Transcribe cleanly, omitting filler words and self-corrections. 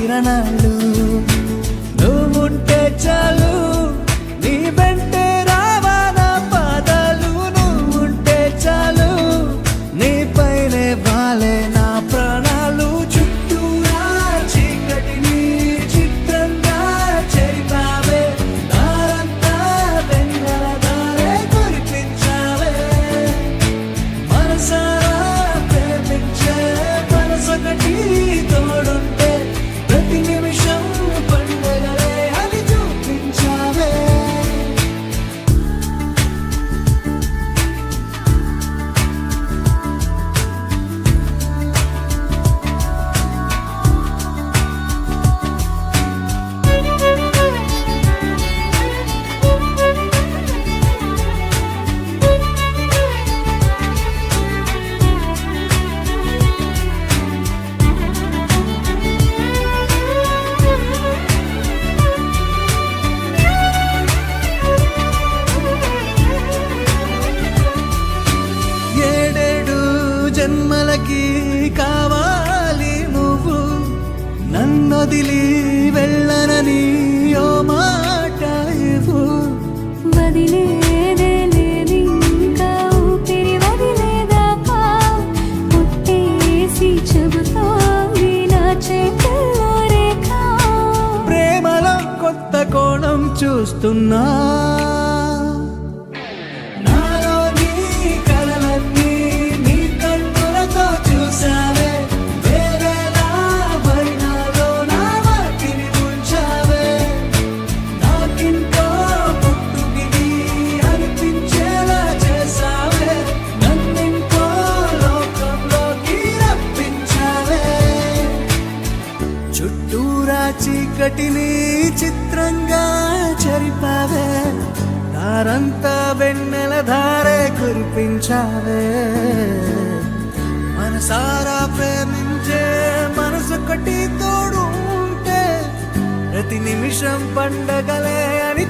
కిరణాలు నువ్వుంటే చాలు నీ వెంటే రావాలా పాదాలు నువ్వుంటే చాలు నీ పైనే వాలే నా ప్రాణాలు చుట్టూరా చీకటిని చిత్రంగా చెరిపావే దారంతా వెన్నెల దారే కురిపించావే మనసారా ప్రేమించే మనసొకటి తోడుంటే ప్రతి నిమిషం పండగలే అని చూపించావే ఏడేడు జన్మలకి కావాలి నువ్వు నన్నొదిలి వెళ్ళనని ఓ మాట ఇవ్వు వదిలేదే లేది ఇంకా ఊపిరి వదిలేదాకా పుట్టేసి చెబుతోంది నా చేతుల్లో రేఖ ప్రేమలో కొత్త కోణం చూస్తున్నా నాలో నీ కలలన్నీ నీ కన్నులతో చూసావే వేరేలా వర్ణాలో నా వాటిని ఉంచావే నాకింకో పుట్టుకిది అనిపించేలా చేసావే నన్నింకో లోకంలోకి రప్పించావే చుట్టూరా చీకటిని చిత్రంగా చెరిపావే దారంతా వెన్నెల ధారే కురిపించావే మనసారా ప్రేమించే మనసొకటి తోడు ఉంటే ప్రతి నిమిషం పండగలే అని